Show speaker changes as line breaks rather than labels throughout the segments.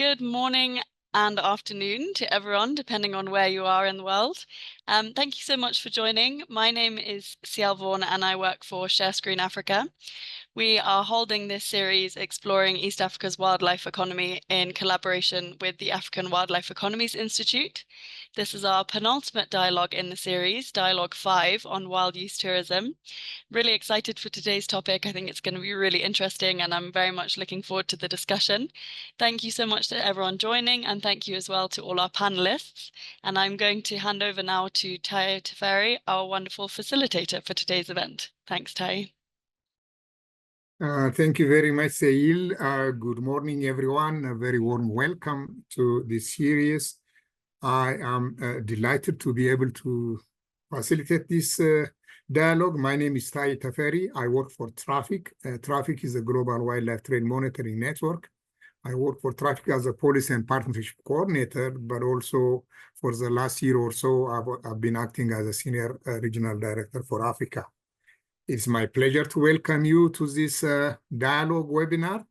good morning and afternoon to everyone, depending on where you are in the world. Thank you so much for joining. My name is Ciel Vaughan and I work for ShareScreen Africa. We are holding this series exploring East Africa's wildlife economy in collaboration with the African Wildlife Economies Institute. This is our penultimate dialogue in the series, Dialogue 5 on wild use tourism. Really excited for today's topic. I think it's going to be really interesting and I'm very much looking forward to the discussion. Thank you so much to everyone joining and thank you as well to all our panelists. And I'm going to hand over now to Taye Teferi, our wonderful facilitator for today's event. Thanks, Taye.
Thank you very much, Sail. Good morning, everyone. A very warm welcome to this series. I am delighted to be able to facilitate this dialogue. My name is Taye Teferi. I work for Traffic. Traffic is a global wildlife trade monitoring network. I work for Traffic as a policy and partnership coordinator, but also for the last year or so, I've been acting as a senior regional director for Africa. It's my pleasure to welcome you to this dialogue webinar.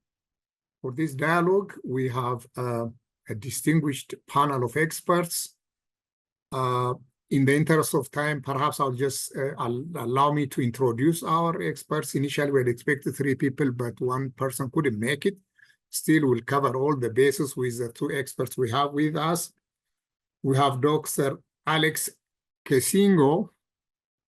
For this dialogue, we have a distinguished panel of experts. In the interest of time, perhaps I'll just allow me to introduce our experts. Initially, we had expected 3 people, but 1 person couldn't make it. Still, we'll cover all the bases with the 2 experts we have with us. We have Dr. Alex Kesingo,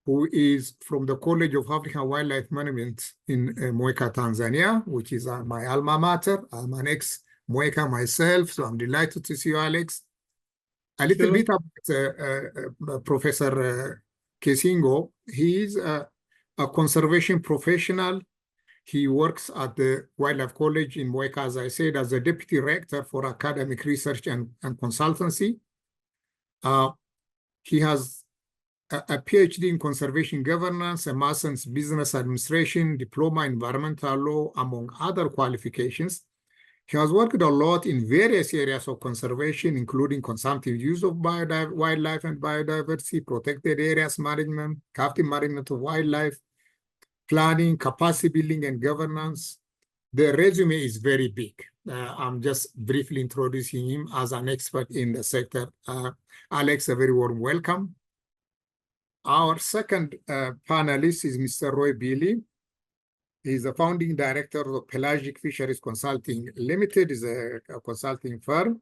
who is from the College of African Wildlife Management in Mweka, Tanzania, which is my alma mater. I'm an ex-Mweka myself, so I'm delighted to see you, Alex. A little bit about Professor Kesingo. He is a conservation professional. He works at the Wildlife College in Mweka, as I said, as a deputy rector for academic research and consultancy. He has a PhD in conservation governance, a master's in business administration, diploma in environmental law, among other qualifications. He has worked a lot in various areas of conservation, including consumptive use of wildlife and biodiversity, protected areas management, captive management of wildlife, planning, capacity building, and governance. The resume is very big. I'm just briefly introducing him as an expert in the sector. Alex, a very warm welcome. Our second panelist is Mr. Roy Bealey. He's the founding director of Pelagic Fisheries Consulting Limited, is a consulting firm,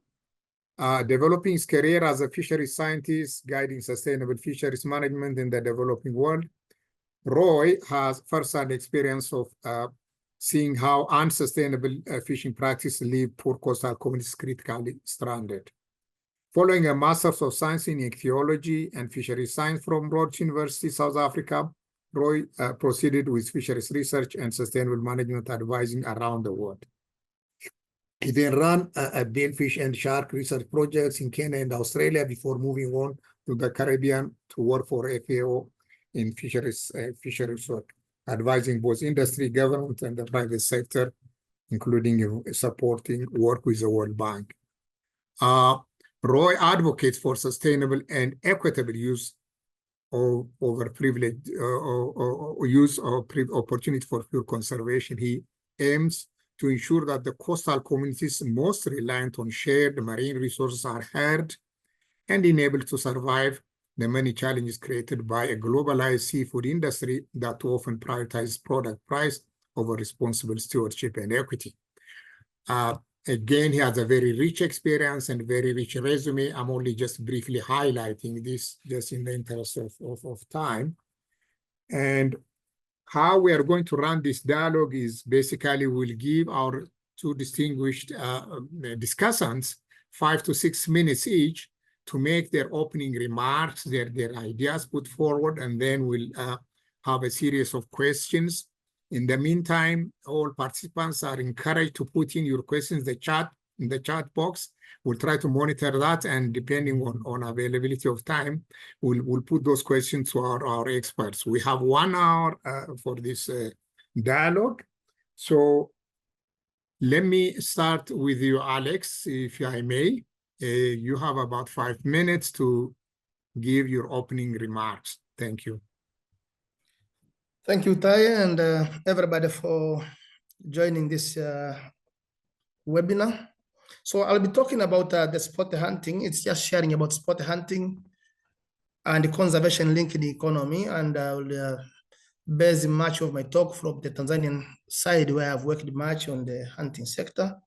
developing his career as a fisheries scientist, guiding sustainable fisheries management in the developing world. Roy has first-hand experience of seeing how unsustainable fishing practices leave poor coastal communities critically stranded. Following a Master's of Science in Ichthyology and Fisheries Science from Rhodes University, South Africa, Roy proceeded with fisheries research and sustainable management advising around the world. He then ran a billfish and shark research projects in Kenya and Australia before moving on to the Caribbean to work for FAO in fisheries work, advising both industry, government, and the private sector, including supporting work with the World Bank. Roy advocates for sustainable and equitable use of overprivileged use of opportunity for pure conservation. He aims to ensure that the coastal communities most reliant on shared marine resources are heard and enabled to survive the many challenges created by a globalized seafood industry that often prioritizes product price over responsible stewardship and equity. Again, he has a very rich experience and very rich resume. I'm only just briefly highlighting this just in the interest of time. And how we are going to run this dialogue is basically we'll give our 2 distinguished discussants 5 to 6 minutes each to make their opening remarks, their ideas put forward, and then we'll have a series of questions. In the meantime, all participants are encouraged to put in your questions in the chat box. We'll try to monitor that, and depending on availability of time, we'll put those questions to our experts. We have 1 hour for this dialogue. So let me start with you, Alex, if I may. You have about 5 minutes to give your opening remarks. Thank you.
Thank you, Taye, and everybody for joining this webinar. So I'll be talking about the sport hunting. It's just sharing about sport hunting and the conservation link in the economy. And I will base much of my talk from the Tanzanian side, where I've worked much on the hunting sector.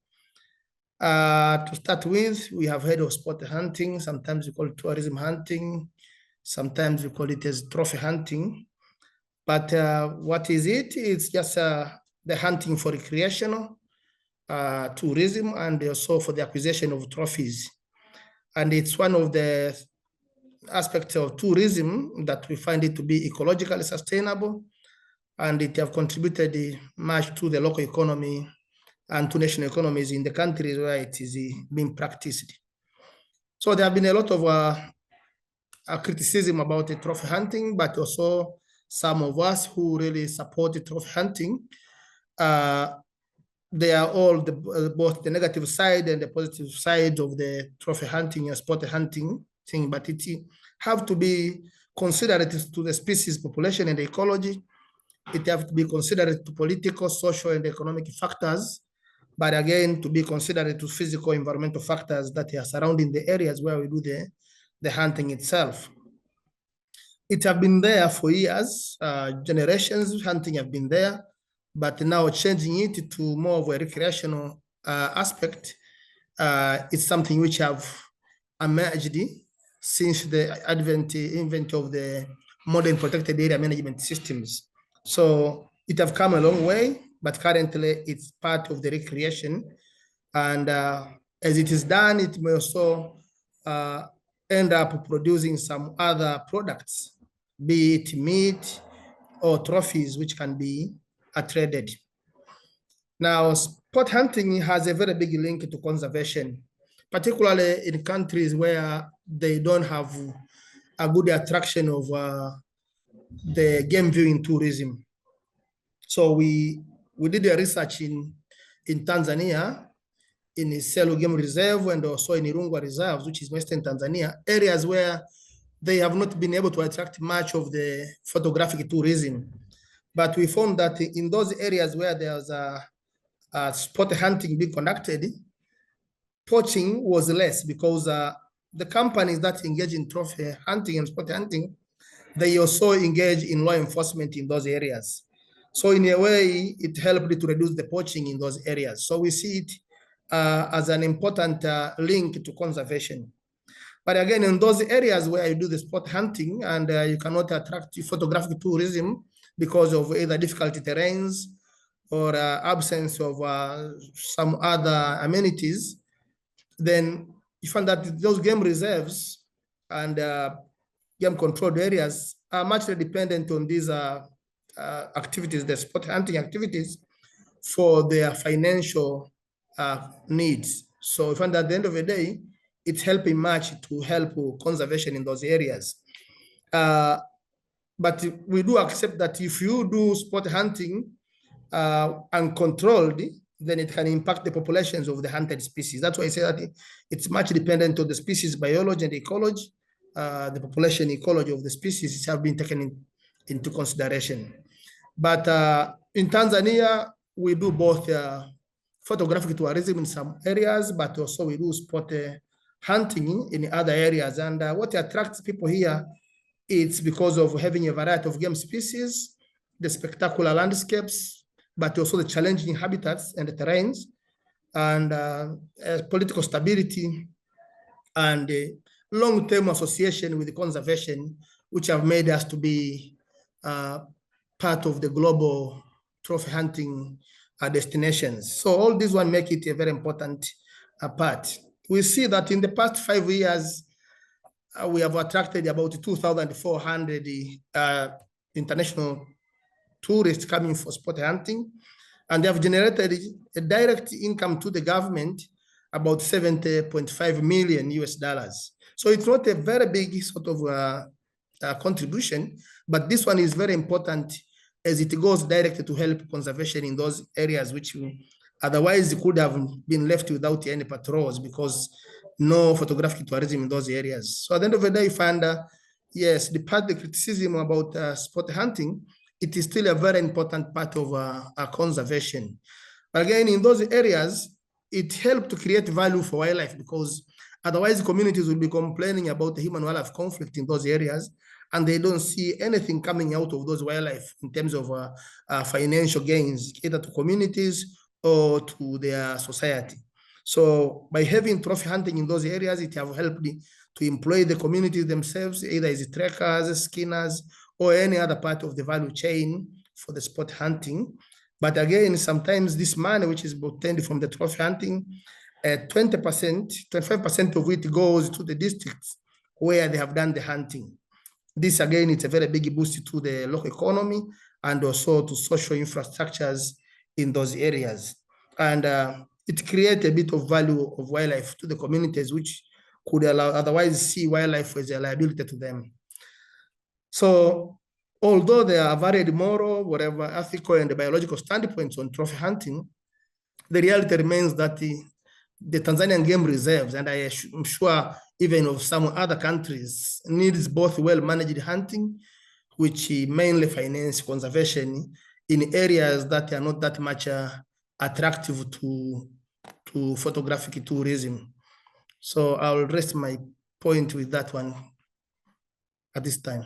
To start with, we have heard of sport hunting. Sometimes we call it tourism hunting. Sometimes we call it as trophy hunting. But what is it? It's just the hunting for recreational, tourism, and also for the acquisition of trophies. And it's one of the aspects of tourism that we find it to be ecologically sustainable, and it have contributed much to the local economy and to national economies in the countries where it is being practiced. So there have been a lot of criticism about the trophy hunting, but also some of us who really support the trophy hunting. They are all both the negative side and the positive side of the trophy hunting and sport hunting thing, but it have to be considered to the species population and the ecology. It have to be considered to political, social, and economic factors, but again, to be considered to physical, environmental factors that are surrounding the areas where we do the hunting itself. It have been there for years, generations, hunting have been there, but now changing it to more of a recreational aspect is something which have emerged since the invent of the modern protected area management systems. So it have come a long way, but currently it's part of the recreation. And as it is done, it may also end up producing some other products, be it meat or trophies, which can be traded. Now, sport hunting has a very big link to conservation, particularly in countries where they don't have a good attraction of the game viewing tourism. So we did a research in Tanzania, in Iselu Game Reserve and also in Irungwa Reserves, which is Western Tanzania, areas where they have not been able to attract much of the photographic tourism. But we found that in those areas where there's a sport hunting being conducted, poaching was less because the companies that engage in trophy hunting and sport hunting, they also engage in law enforcement in those areas. So in a way, it helped to reduce the poaching in those areas. So we see it as an important link to conservation. But again, in those areas where you do the sport hunting and you cannot attract photographic tourism because of either difficult terrains or absence of some other amenities, then you find that those game reserves and game controlled areas are much dependent on these activities, the sport hunting activities, for their financial needs. So we find that at the end of the day, it's helping much to help conservation in those areas. But we do accept that if you do sport hunting uncontrolled, then it can impact the populations of the hunted species. That's why I say that it's much dependent on the species biology and ecology. The population ecology of the species have been taken into consideration. But in Tanzania, we do both photographic tourism in some areas, but also we do sport hunting in other areas. And what attracts people here, it's because of having a variety of game species, the spectacular landscapes, but also the challenging habitats and the terrains, and political stability, and long-term association with the conservation, which have made us to be part of the global trophy hunting destinations. So all these one make it a very important part. We see that in the past 5 years, we have attracted about 2,400 international tourists coming for sport hunting, and they have generated a direct income to the government about $70.5 million US. So it's not a very big sort of contribution, but this one is very important as it goes directly to help conservation in those areas which otherwise could have been left without any patrols because no photographic tourism in those areas. So at the end of the day, you find, yes, the criticism about sport hunting, it is still a very important part of conservation. But again, in those areas, it helped to create value for wildlife, because otherwise communities will be complaining about the human wildlife conflict in those areas, and they don't see anything coming out of those wildlife in terms of financial gains, either to communities or to their society. So by having trophy hunting in those areas, it have helped to employ the communities themselves, either as trackers, skinners, or any other part of the value chain for the sport hunting. But again, sometimes this money, which is obtained from the trophy hunting, 20%, 25% of it goes to the districts where they have done the hunting. This again, it's a very big boost to the local economy and also to social infrastructures in those areas. And it creates a bit of value of wildlife to the communities, which could otherwise see wildlife as a liability to them. So although there are varied moral, whatever, ethical and biological standpoints on trophy hunting, the reality remains that the Tanzanian game reserves, and I am sure even of some other countries, needs both well-managed hunting, which mainly finance conservation in areas that are not that much attractive to photographic tourism. So I'll rest my point with that one at this time.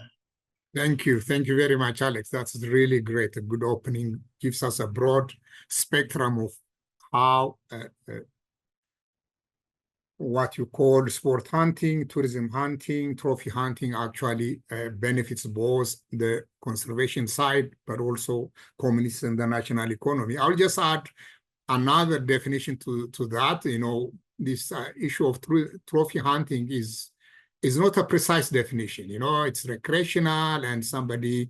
Thank you. Thank you very much, Alex. That's really great. A good opening. Gives us a broad spectrum of how what you call sport hunting, tourism hunting, trophy hunting actually benefits both the conservation side, but also communities and the national economy. I'll just add another definition to that. You know, this issue of trophy hunting is not a precise definition. You know, it's recreational, and somebody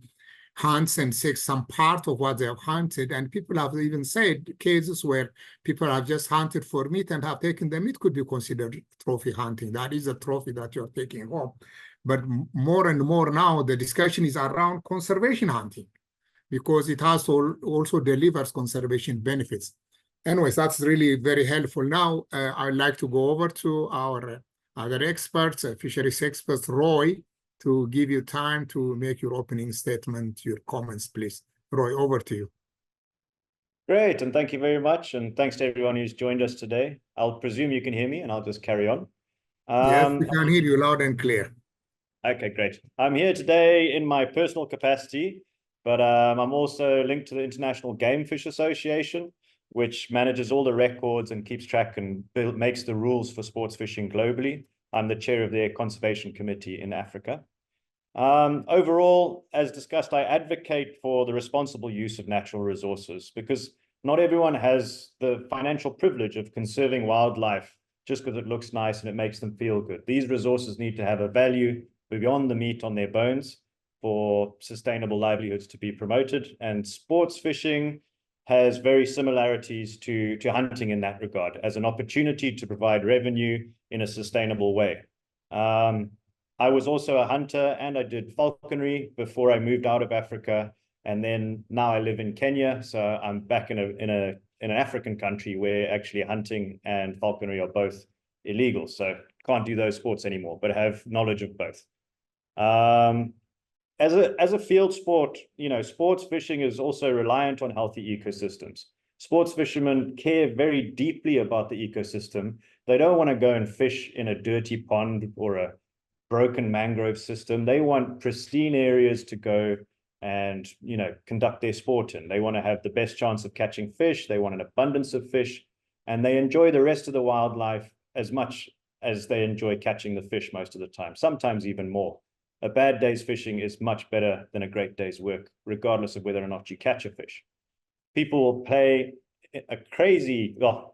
hunts and takes some part of what they have hunted. And people have even said cases where people have just hunted for meat and have taken the meat could be considered trophy hunting. That is a trophy that you're taking home. But more and more now, the discussion is around conservation hunting, because it also delivers conservation benefits. Anyways, that's really very helpful. Now, I'd like to go over to our other experts, fisheries experts, Roy, to give you time to make your opening statement, your comments, please. Roy, over to you.
Great, and thank you very much. And thanks to everyone who's joined us today. I'll presume you can hear me, and I'll just carry on.
Yes, we can hear you loud and clear.
Okay, great. I'm here today in my personal capacity, but I'm also linked to the International Game Fish Association, which manages all the records and keeps track and makes the rules for sports fishing globally. I'm the chair of their conservation committee in Africa. Overall, as discussed, I advocate for the responsible use of natural resources, because not everyone has the financial privilege of conserving wildlife just because it looks nice and it makes them feel good. These resources need to have a value beyond the meat on their bones for sustainable livelihoods to be promoted. And sports fishing has very similarities to hunting in that regard, as an opportunity to provide revenue in a sustainable way. I was also a hunter, and I did falconry before I moved out of Africa, and then now I live in Kenya, so I'm back in an African country where actually hunting and falconry are both illegal, so can't do those sports anymore, but I have knowledge of both. As a field sport, you know, sports fishing is also reliant on healthy ecosystems. Sports fishermen care very deeply about the ecosystem. They don't want to go and fish in a dirty pond or a broken mangrove system. They want pristine areas to go and, you know, conduct their sport in. They want to have the best chance of catching fish. They want an abundance of fish, and they enjoy the rest of the wildlife as much as they enjoy catching the fish most of the time, sometimes even more. A bad day's fishing is much better than a great day's work, regardless of whether or not you catch a fish. People will pay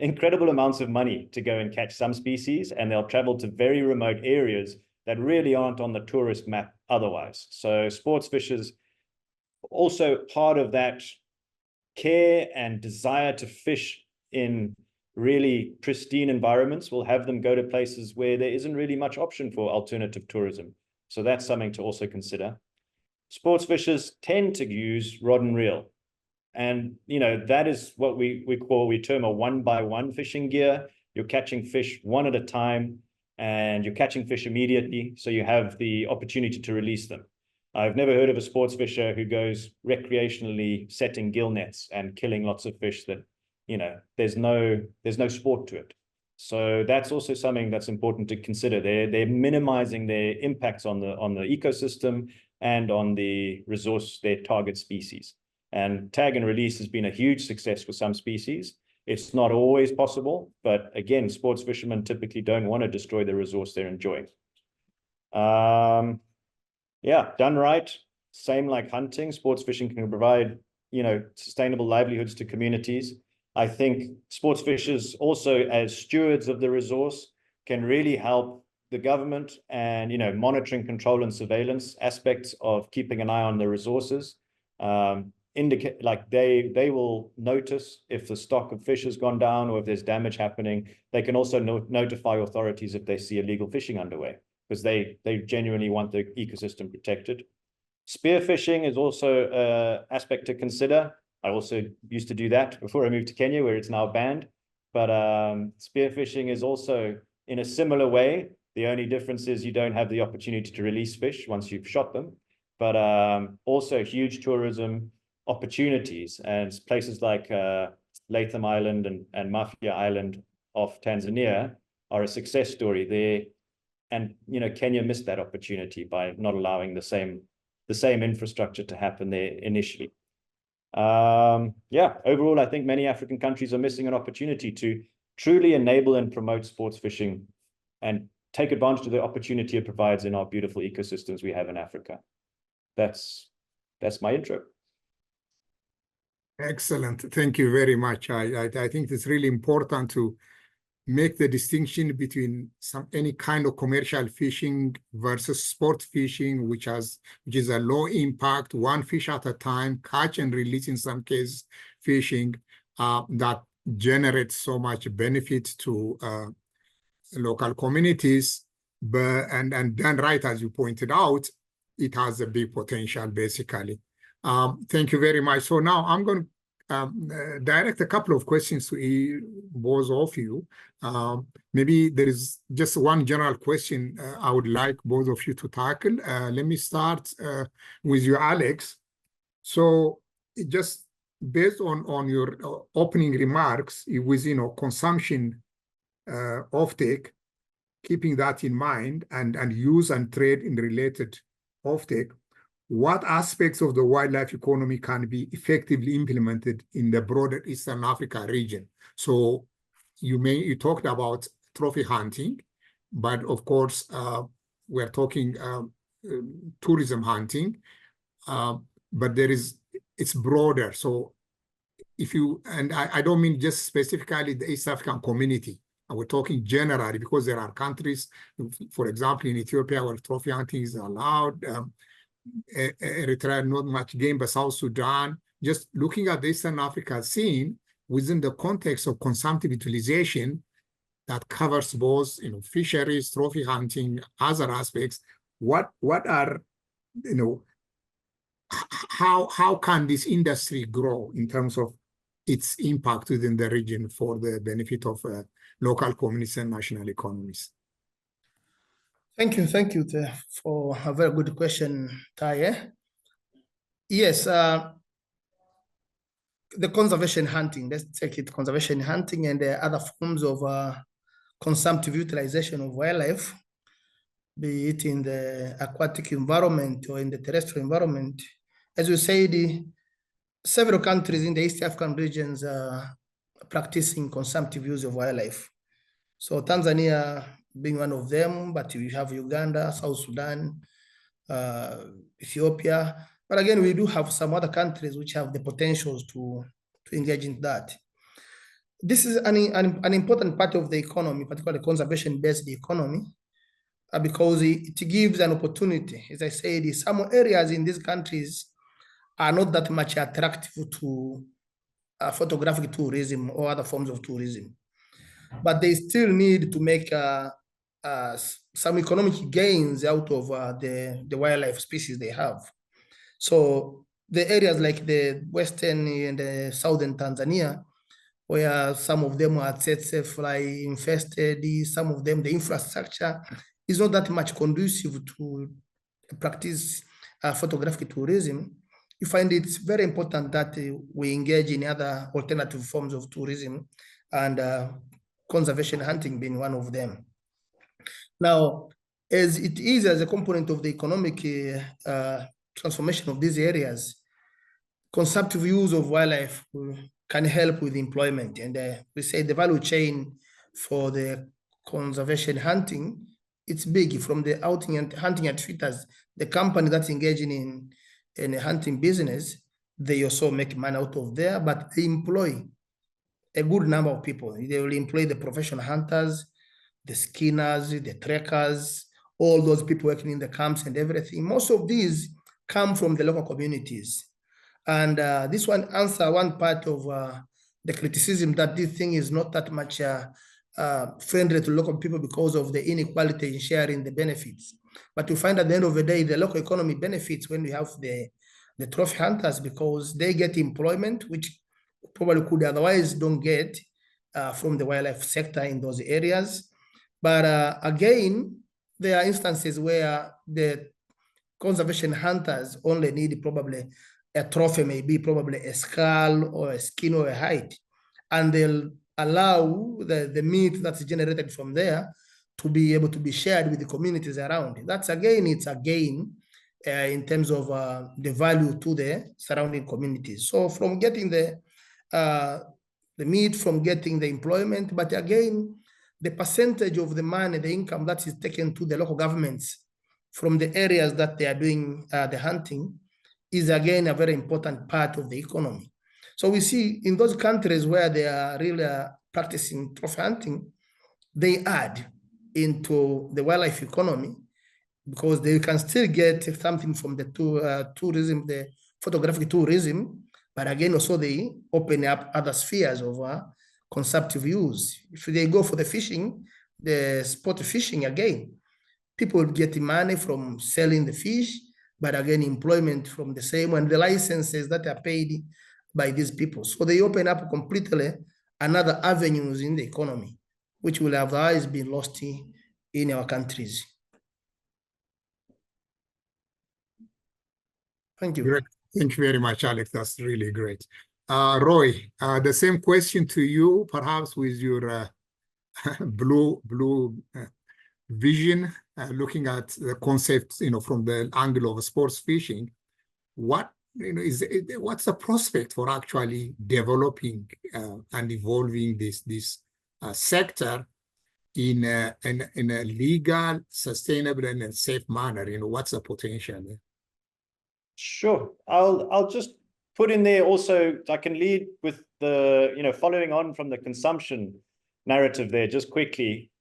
incredible amounts of money to go and catch some species, and they'll travel to very remote areas that really aren't on the tourist map otherwise. So sports fishers, also part of that care and desire to fish in really pristine environments, will have them go to places where there isn't really much option for alternative tourism. So that's something to also consider. Sports fishers tend to use rod and reel. And, you know, that is what we term a one-by-one fishing gear. You're catching fish one at a time, and you're catching fish immediately, so you have the opportunity to release them. I've never heard of a sports fisher who goes recreationally setting gill nets and killing lots of fish that there's no sport to it. So that's also something that's important to consider. They're minimizing their impacts on the ecosystem and on the resource, their target species. And tag and release has been a huge success for some species. It's not always possible, but again, sports fishermen typically don't want to destroy the resource they're enjoying. Yeah, done right, same like hunting, sports fishing can provide, sustainable livelihoods to communities. I think sports fishers also, as stewards of the resource, can really help the government and, monitoring, control, and surveillance aspects of keeping an eye on the resources. Indicate like they will notice if the stock of fish has gone down or if there's damage happening. They can also notify authorities if they see illegal fishing underway, because they genuinely want the ecosystem protected. Spearfishing is also an aspect to consider. I also used to do that before I moved to Kenya, where it's now banned. But spearfishing is also in a similar way. The only difference is you don't have the opportunity to release fish once you've shot them, but also huge tourism opportunities, and places like Latham Island and Mafia Island off Tanzania are a success story there. And Kenya missed that opportunity by not allowing the same infrastructure to happen there initially. Yeah, overall, I think many African countries are missing an opportunity to truly enable and promote sports fishing and take advantage of the opportunity it provides in our beautiful ecosystems we have in Africa. That's my intro.
Excellent. Thank you very much. I think it's really important to make the distinction between any kind of commercial fishing versus sport fishing, which is a low impact, one fish at a time, catch and release in some cases fishing that generates so much benefit to local communities. And then, right, as you pointed out, it has a big potential, basically. Thank you very much. So now I'm going to direct a couple of questions to both of you. Maybe there is just one general question I would like both of you to tackle. Let me start with you, Alex. So just based on your opening remarks with consumption offtake, keeping that in mind, and use and trade in related offtake, what aspects of the wildlife economy can be effectively implemented in the broader Eastern Africa region? So you talked about trophy hunting, but of course we're talking tourism hunting, but it's broader. So I don't mean just specifically the East African community. We're talking generally, because there are countries, for example, in Ethiopia, where trophy hunting is allowed. Eritrea, not much game, but South Sudan. Just looking at the Eastern Africa scene within the context of consumptive utilization that covers both, fisheries, trophy hunting, other aspects. What are, how can this industry grow in terms of its impact within the region for the benefit of local communities and national economies?
Thank you for a very good question, Taye. Yes, the conservation hunting, let's take it, conservation hunting and the other forms of consumptive utilization of wildlife, be it in the aquatic environment or in the terrestrial environment. As you said, several countries in the East African regions are practicing consumptive use of wildlife. So Tanzania being one of them, but you have Uganda, South Sudan, Ethiopia. But again, we do have some other countries which have the potentials to engage in that. This is an important part of the economy, particularly conservation-based economy, because it gives an opportunity. As I said, some areas in these countries are not that much attractive to photographic tourism or other forms of tourism, but they still need to make some economic gains out of the wildlife species they have. So the areas like the western and the southern Tanzania, where some of them are tsetse fly infested, some of them, the infrastructure is not that much conducive to practice photographic tourism. you find it's very important that we engage in other alternative forms of tourism, and conservation hunting being one of them. Now, as it is as a component of the economic transformation of these areas, consumptive use of wildlife can help with employment. And we say the value chain for the conservation hunting, it's big, from the hunting and feeders, the company that's engaging in a hunting business, they also make money out of there, but they employ a good number of people. They will employ the professional hunters, the skinners, the trekkers, all those people working in the camps and everything. Most of these come from the local communities. And this one answer one part of the criticism that this thing is not that much friendly to local people because of the inequality in sharing the benefits. But you find at the end of the day, the local economy benefits when we have the trophy hunters, because they get employment, which probably could otherwise don't get from the wildlife sector in those areas. But again, there are instances where the conservation hunters only need probably a trophy, maybe probably a skull or a skin or a hide, and they'll allow the meat that's generated from there to be able to be shared with the communities around. That's again, it's a gain in terms of the value to the surrounding communities. So from getting the meat, from getting the employment, but again, the percentage of the money, the income that is taken to the local governments from the areas that they are doing the hunting is again a very important part of the economy. So we see in those countries where they are really practicing trophy hunting, they add into the wildlife economy, because they can still get something from the tourism, the photographic tourism, but again, also they open up other spheres of consumptive use. If they go for the fishing, the sport fishing, again, people get money from selling the fish, but again, employment from the same, and the licenses that are paid by these people. So they open up completely another avenues in the economy, which will have otherwise been lost in our countries. Thank you.
Great. Thank you very much, Alex. That's really great. Roy, the same question to you, perhaps with your blue vision, looking at the concept, from the angle of sports fishing. What what's the prospect for actually developing and evolving this sector in a legal, sustainable, and a safe manner? What's the potential there?
Sure. I'll just put in there also, I can lead with the, following on from the consumption narrative there just quickly.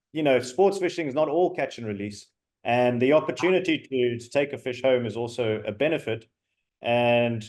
Sports fishing is not all catch and release, and the opportunity to take a fish home is also a benefit. And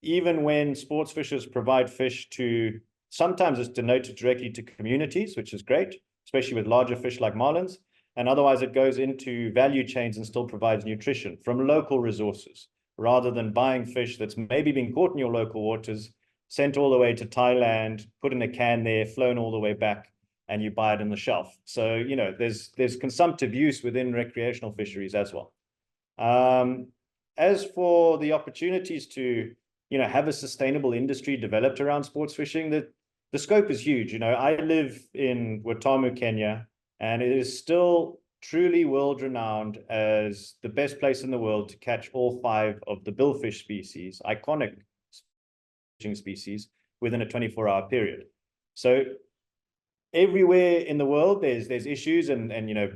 even when sports fishers provide fish to, sometimes it's denoted directly to communities, which is great, especially with larger fish like marlins, and otherwise it goes into value chains and still provides nutrition from local resources, rather than buying fish that's maybe been caught in your local waters, sent all the way to Thailand, put in a can there, flown all the way back, and you buy it on the shelf. So, there's consumptive use within recreational fisheries as well. As for the opportunities to, have a sustainable industry developed around sports fishing, the scope is huge. I live in Watamu, Kenya, and it is still truly world-renowned as the best place in the world to catch all 5 of the billfish species, iconic fishing species, within a 24-hour period. So everywhere in the world, there's issues, and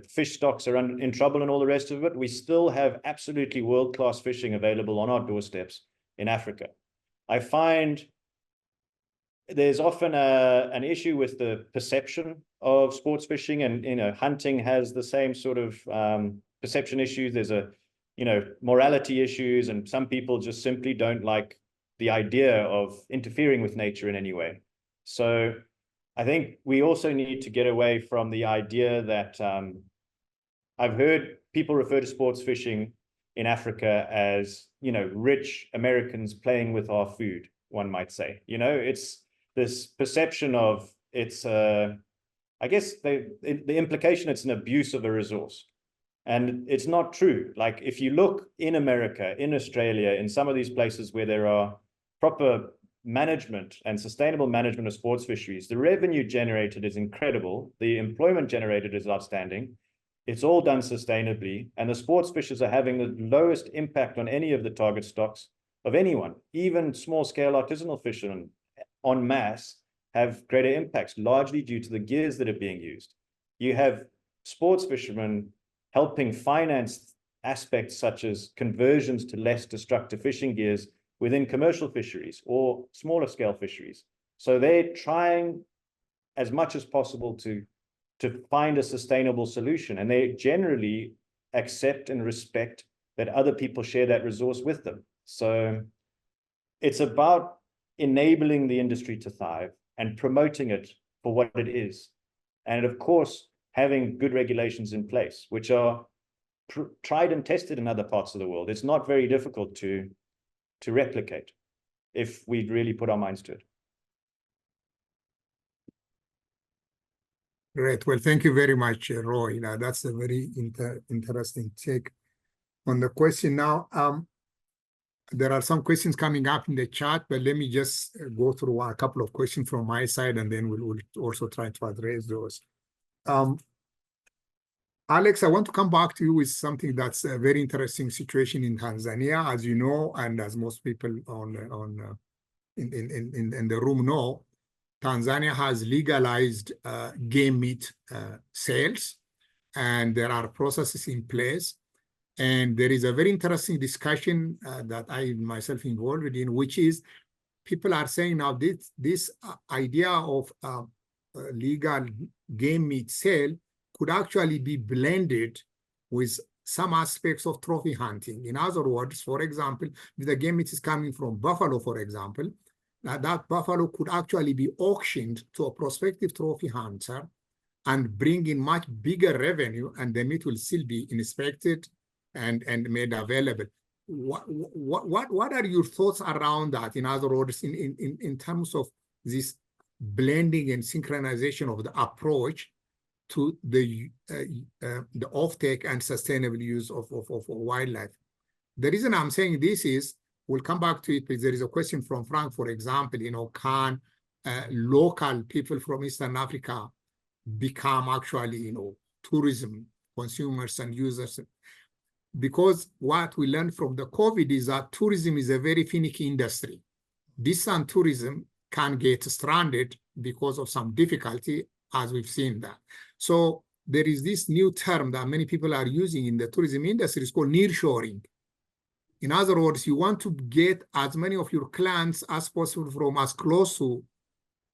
fish stocks are in trouble and all the rest of it. We still have absolutely world-class fishing available on our doorsteps in Africa. I find there's often an issue with the perception of sports fishing, and hunting has the same sort of perception issues. There's morality issues, and some people just simply don't like the idea of interfering with nature in any way. So I think we also need to get away from the idea that I've heard people refer to sports fishing in Africa as, rich Americans playing with our food, one might say. It's this perception of it's, I guess the implication, it's an abuse of a resource. And it's not true. Like if you look in America, in Australia, in some of these places where there are proper management and sustainable management of sports fisheries, the revenue generated is incredible. The employment generated is outstanding. It's all done sustainably. And the sports fishers are having the lowest impact on any of the target stocks of anyone. Even small scale artisanal fishermen en masse have greater impacts, largely due to the gears that are being used. You have sports fishermen helping finance aspects such as conversions to less destructive fishing gears within commercial fisheries or smaller scale fisheries. So they're trying as much as possible to find a sustainable solution, and they generally accept and respect that other people share that resource with them. So it's about enabling the industry to thrive and promoting it for what it is. And of course, having good regulations in place, which are tried and tested in other parts of the world. It's not very difficult to replicate if we really put our minds to it.
Great. Well, thank you very much, Roy. Now, that's a very interesting take on the question. Now, there are some questions coming up in the chat, but let me just go through a couple of questions from my side, and then we'll also try to address those. Alex, I want to come back to you with something that's a very interesting situation in Tanzania, as you know, and as most people in the room know. Tanzania has legalized game meat sales, and there are processes in place. And there is a very interesting discussion that I myself involved in, which is people are saying now this idea of legal game meat sale could actually be blended with some aspects of trophy hunting. In other words, for example, if the game meat is coming from buffalo, for example, that buffalo could actually be auctioned to a prospective trophy hunter and bring in much bigger revenue, and the meat will still be inspected and made available. What are your thoughts around that? In other words, in terms of this blending and synchronization of the approach to the offtake and sustainable use of wildlife. The reason I'm saying this is, we'll come back to it, because there is a question from Frank, for example, can local people from Eastern Africa become actually, tourism consumers and users? Because what we learned from the COVID is that tourism is a very finicky industry. Distant tourism can get stranded because of some difficulty, as we've seen that. So there is this new term that many people are using in the tourism industry. It's called nearshoring. In other words, you want to get as many of your clients as possible from as close to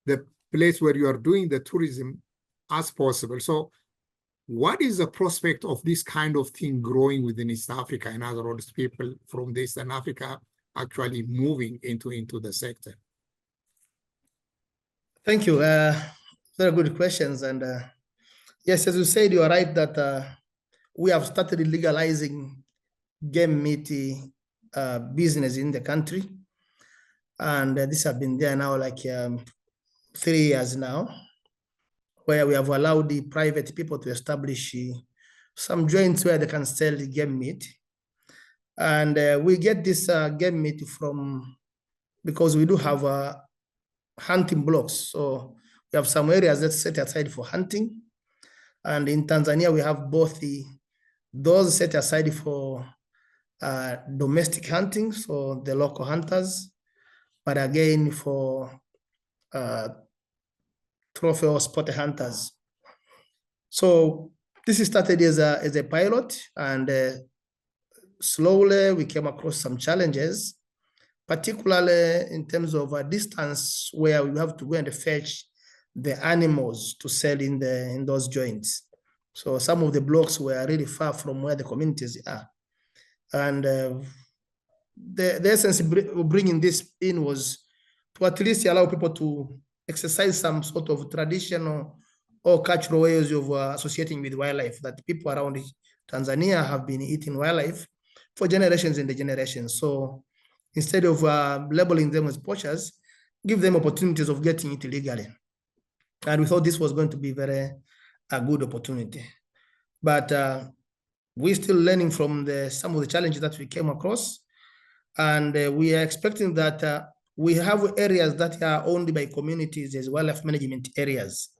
the place where you are doing the tourism as possible. So what is the prospect of this kind of thing growing within East Africa? In other words, people from Eastern Africa actually moving into the sector.
Thank you. Very good questions. And yes, as you said, you are right that we have started legalizing game meat business in the country. And this has been there now like 3 years now, where we have allowed the private people to establish some joints where they can sell the game meat. And we get this game meat from, because we do have hunting blocks. So we have some areas that's set aside for hunting. And in Tanzania, we have both those set aside for domestic hunting, so the local hunters, but again for trophy or sport hunters. So this started as a pilot, and slowly we came across some challenges, particularly in terms of a distance where we have to go and fetch the animals to sell in those joints. So some of the blocks were really far from where the communities are. And the essence of bringing this in was to at least allow people to exercise some sort of traditional or cultural ways of associating with wildlife, that people around Tanzania have been eating wildlife for generations and generations. So instead of labeling them as poachers, give them opportunities of getting it legally. And we thought this was going to be a good opportunity. But we're still learning from some of the challenges that we came across. And we are expecting that we have areas that are owned by communities as wildlife management areas,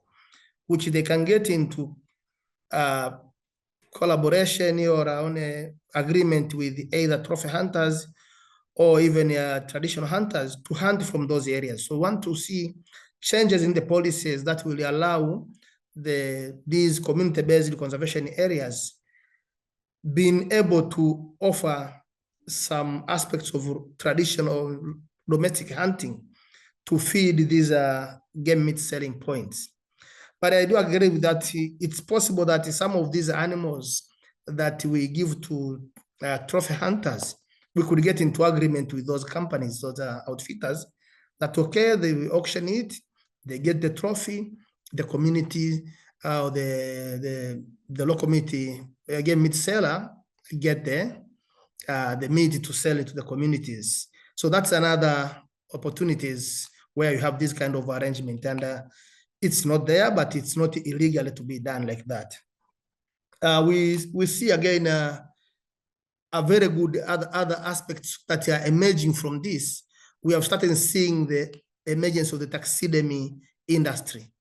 which they can get into collaboration or on an agreement with either trophy hunters or even traditional hunters to hunt from those areas. So we want to see changes in the policies that will allow these community-based conservation areas being able to offer some aspects of traditional domestic hunting to feed these game meat selling points. But I do agree with that. It's possible that some of these animals that we give to trophy hunters, we could get into agreement with those companies, those outfitters, that okay, they will auction it, they get the trophy, the community, the local community game meat seller get the meat to sell it to the communities. So that's another opportunities where you have this kind of arrangement, and it's not there, but it's not illegal to be done like that. We see again a very good other aspects that are emerging from this. We have started seeing the emergence of the taxidermy industry.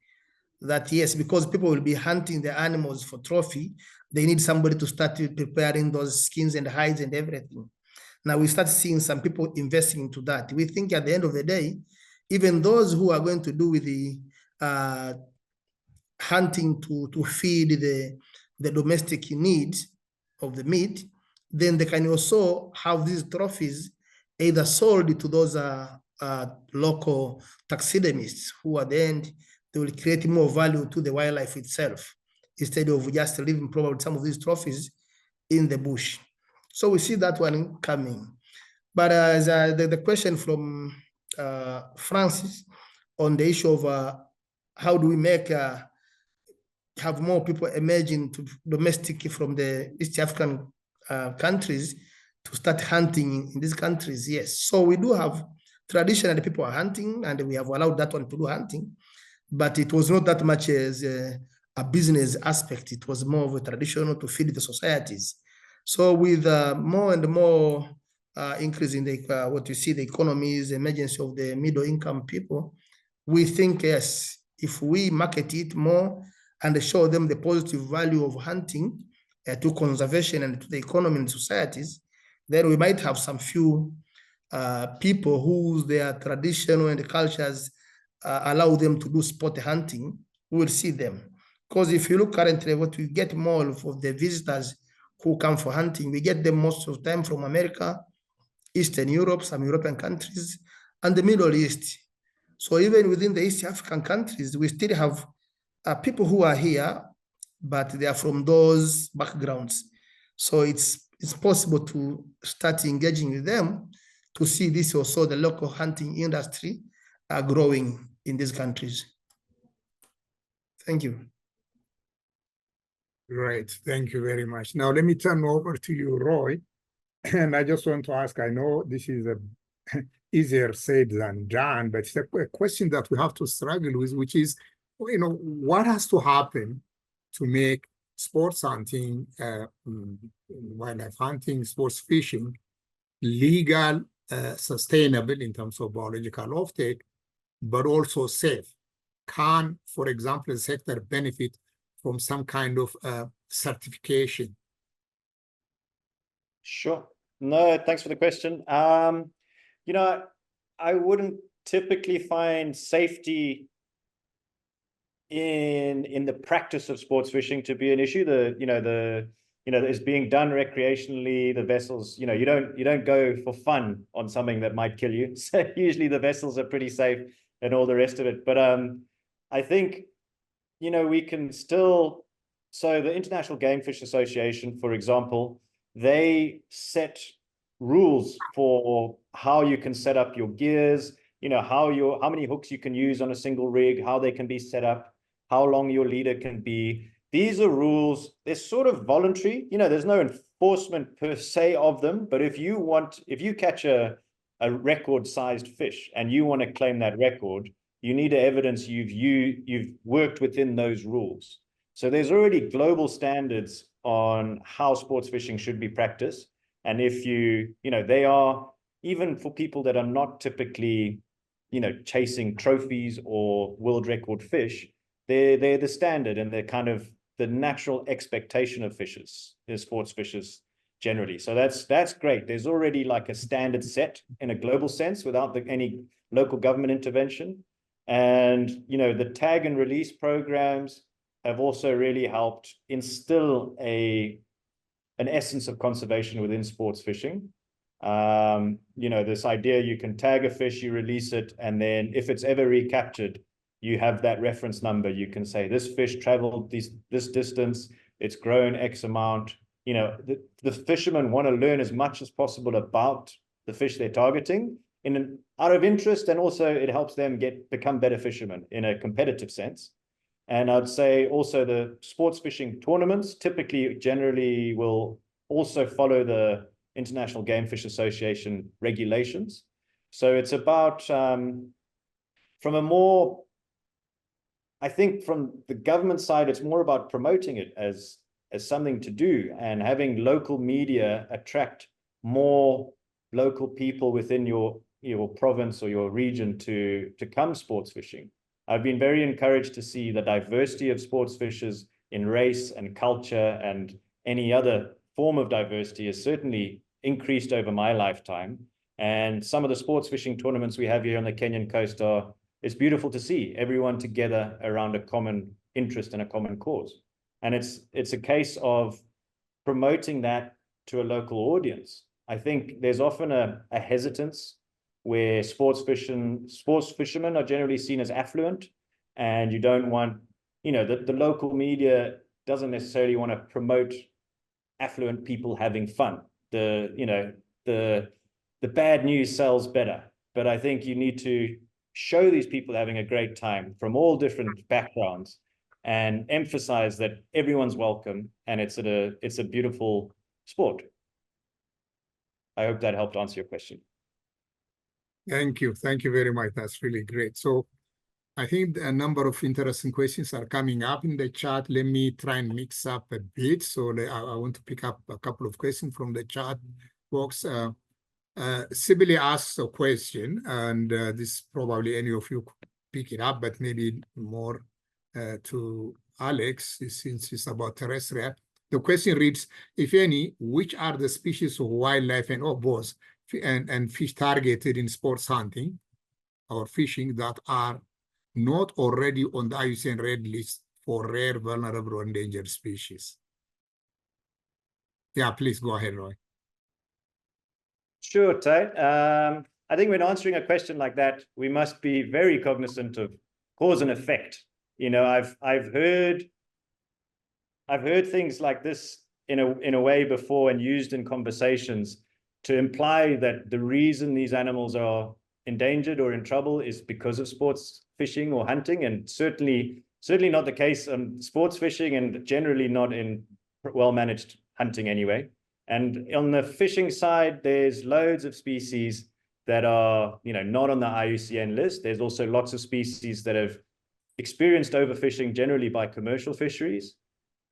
That yes, because people will be hunting the animals for trophy, they need somebody to start preparing those skins and hides and everything. Now we start seeing some people investing into that. We think at the end of the day, even those who are going to do with the hunting to feed the domestic needs of the meat, then they can also have these trophies either sold to those local taxidermists who at the end, they will create more value to the wildlife itself instead of just leaving probably some of these trophies in the bush. So we see that one coming. But as the question from Francis on the issue of how do we make have more people emerging to domestic from the East African countries to start hunting in these countries, yes. So we do have traditionally people are hunting, and we have allowed that one to do hunting, but it was not that much as a business aspect. It was more of a traditional to feed the societies. So with more and more increase in the what you see, the economies, emergence of the middle income people, we think yes, if we market it more and show them the positive value of hunting to conservation and to the economy and societies, then we might have some few people who their traditional and cultures allow them to do sport hunting. We will see them. Because if you look currently, what we get more of the visitors who come for hunting, we get them most of the time from America, Eastern Europe, some European countries, and the Middle East. So even within the East African countries, we still have people who are here, but they are from those backgrounds. So it's possible to start engaging with them to see this also the local hunting industry are growing in these countries. Thank you.
Great, thank you very much. Now let me turn over to you, Roy. And I just want to ask, I know this is easier said than done, but it's a question that we have to struggle with, which is, you know, what has to happen to make sports hunting, wildlife hunting, sports fishing legal, sustainable in terms of biological offtake, but also safe? Can, for example, the sector benefit from some kind of certification?
Sure. No, thanks for the question. You know, I wouldn't typically find safety in the practice of sports fishing to be an issue. It's being done recreationally. The vessels, you don't go for fun on something that might kill you. So usually the vessels are pretty safe and all the rest of it. But I think, we can still. So the International Game Fish Association, for example, they set rules for how you can set up your gears, how many hooks you can use on a single rig, how they can be set up, how long your leader can be. These are rules. They're sort of voluntary. There's no enforcement per se of them, but if you catch a record-sized fish and you want to claim that record, you need evidence you've worked within those rules. So there's already global standards on how sports fishing should be practiced. And if they are, even for people that are not typically, chasing trophies or world record fish, they're the standard, and they're kind of the natural expectation of fishers, is sports fishers generally. So that's great. There's already like a standard set in a global sense without any local government intervention. And, the tag and release programs have also really helped instill an essence of conservation within sports fishing. This idea you can tag a fish, you release it, and then if it's ever recaptured, you have that reference number. You can say this fish traveled this distance, it's grown X amount. The fishermen want to learn as much as possible about the fish they're targeting out of interest, and also it helps them become better fishermen in a competitive sense. And I'd say also the sports fishing tournaments generally will also follow the International Game Fish Association regulations. So it's about, I think from the government side, it's more about promoting it as something to do, and having local media attract more local people within your province or your region to come sports fishing. I've been very encouraged to see the diversity of sports fishers in race and culture, and any other form of diversity has certainly increased over my lifetime. And some of the sports fishing tournaments we have here on the Kenyan coast it's beautiful to see everyone together around a common interest and a common cause. And it's a case of promoting that to a local audience. I think there's often a hesitance where sports fishermen are generally seen as affluent, and you don't want, the local media doesn't necessarily want to promote affluent people having fun. The bad news sells better, but I think you need to show these people having a great time from all different backgrounds, and emphasize that everyone's welcome, and it's a beautiful sport. I hope that helped answer your question.
Thank you very much. That's really great. So I think a number of interesting questions are coming up in the chat. Let me try and mix up a bit. So I want to pick up a couple of questions from the chat box. Sibylle asks a question, and this probably any of you could pick it up, but maybe more to Alex, since it's about terrestrial. The question reads, if any, which are the species of wildlife and both and fish targeted in sports hunting or fishing that are not already on the IUCN Red List for rare, vulnerable, or endangered species? Yeah, please go ahead, Roy.
Sure, Ty. I think when answering a question like that, we must be very cognizant of cause and effect. I've heard things like this in a way before, and used in conversations to imply that the reason these animals are endangered or in trouble is because of sports fishing or hunting, and certainly not the case on sports fishing, and generally not in well-managed hunting anyway. And on the fishing side, there's loads of species that are, not on the IUCN list. There's also lots of species that have experienced overfishing, generally by commercial fisheries.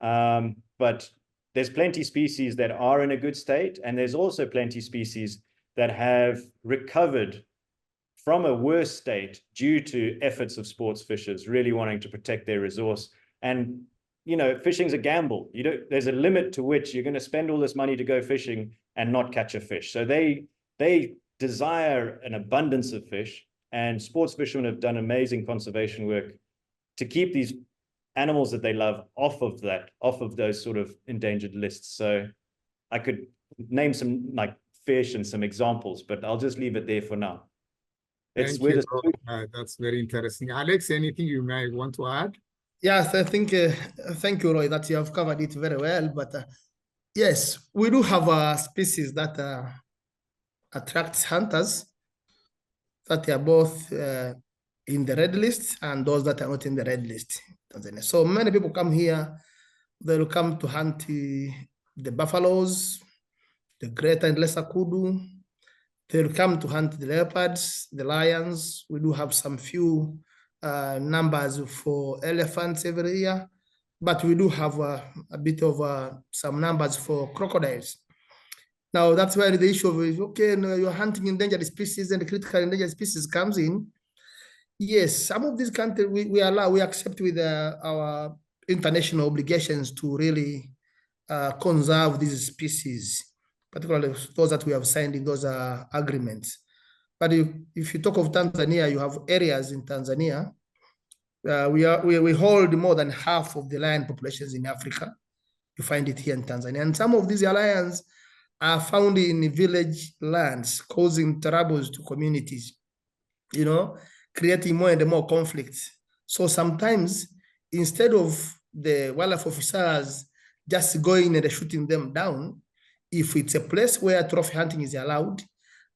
But there's plenty species that are in a good state, and there's also plenty species that have recovered from a worse state due to efforts of sports fishers really wanting to protect their resource. And fishing's a gamble. There's a limit to which you're going to spend all this money to go fishing and not catch a fish. So they desire an abundance of fish, and sports fishermen have done amazing conservation work to keep these animals that they love off of those sort of endangered lists. So I could name some like fish and some examples, but I'll just leave it there for now.
Thank you, that's very interesting. Alex, anything you might want to add?
Yes, I think, thank you, Roy, that you have covered it very well. But yes, we do have a species that attracts hunters, that are both in the red list and those that are not in the red list. So many people come here, they'll come to hunt the buffaloes, the greater and lesser kudu. They'll come to hunt the leopards, the lions. We do have some few numbers for elephants every year. but we do have a bit of some numbers for crocodiles. Now, that's where the issue of, okay, no, you're hunting endangered species and critical endangered species comes in. Yes, some of these countries we accept with our international obligations to really conserve these species, particularly those that we have signed in those agreements. But if you talk of Tanzania, you have areas in Tanzania. We hold more than half of the lion populations in Africa. You find it here in Tanzania. And some of these lions are found in village lands, causing troubles to communities, you know, creating more and more conflicts. So sometimes, instead of the wildlife officers just going and shooting them down, if it's a place where trophy hunting is allowed,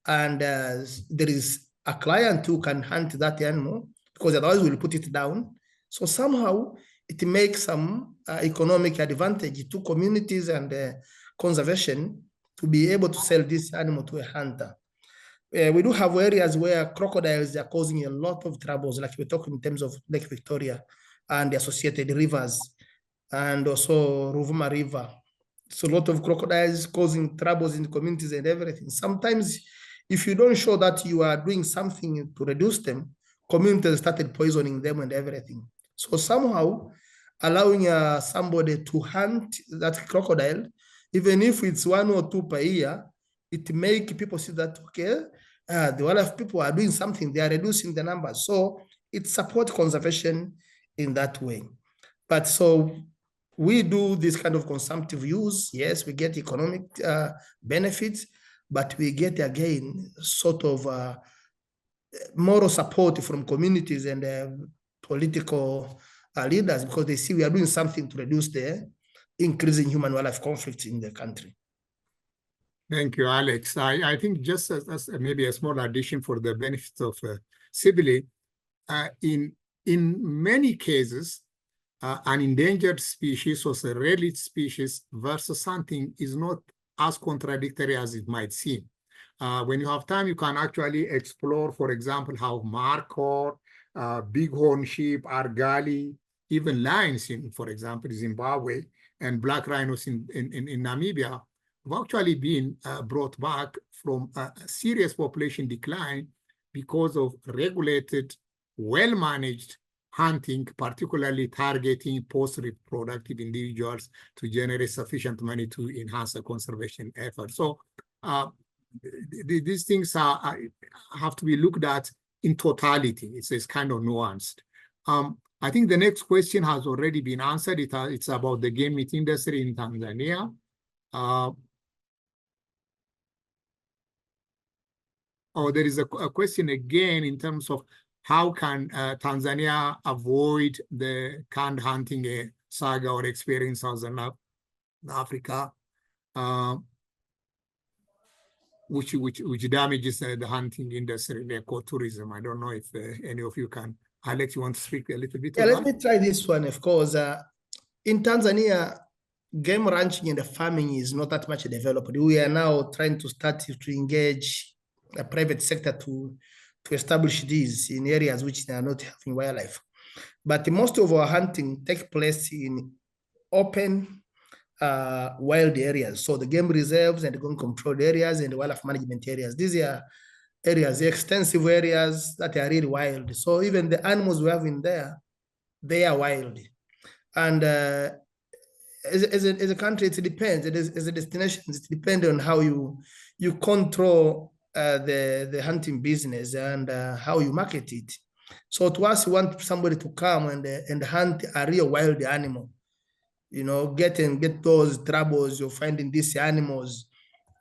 and there is a client who can hunt that animal, because otherwise we'll put it down. So somehow it makes some economic advantage to communities and conservation to be able to sell this animal to a hunter. We do have areas where crocodiles are causing a lot of troubles, like we're talking in terms of Lake Victoria and the associated rivers, and also Ruvuma River. So a lot of crocodiles causing troubles in the communities and everything. Sometimes, if you don't show that you are doing something to reduce them, communities started poisoning them and everything. So somehow, allowing somebody to hunt that crocodile, even if it's 1 or 2 per year, it makes people see that, okay, the wildlife people are doing something, they are reducing the numbers. So it supports conservation in that way. But so we do this kind of consumptive use. Yes, we get economic benefits, but we get, again, sort of moral support from communities and political leaders, because they see we are doing something to reduce the increasing human-wildlife conflicts in the country.
Thank you, Alex. I think just as maybe a small addition for the benefit of Sibylle, in many cases, an endangered species or a rarely species versus something is not as contradictory as it might seem. When you have time, you can actually explore, for example, how markhor, bighorn sheep, argali, even lions in, for example, Zimbabwe, and black rhinos in Namibia have actually been brought back from a serious population decline because of regulated, well-managed hunting, particularly targeting post-reproductive individuals to generate sufficient money to enhance the conservation effort. So these things have to be looked at in totality. It's kind of nuanced. I think the next question has already been answered. It's about the game meat industry in Tanzania. There is a question again in terms of how can Tanzania avoid the canned hunting saga or experience in Southern Africa, which damages the hunting industry, the ecotourism. I don't know if any of you can. Alex, you want to speak a little bit?
Yeah, let me try this one. Of course, in Tanzania, game ranching and farming is not that much developed. We are now trying to start to engage the private sector to establish these in areas which they are not having wildlife. But most of our hunting takes place in open, wild areas. So the game reserves and the game controlled areas and the wildlife management areas. These are areas, extensive areas that are really wild. So even the animals we have in there, they are wild. And as a country, it depends. As a destination, it depends on how you control the hunting business and how you market it. So to us, we want somebody to come and hunt a real wild animal. You know, get those troubles you're finding these animals.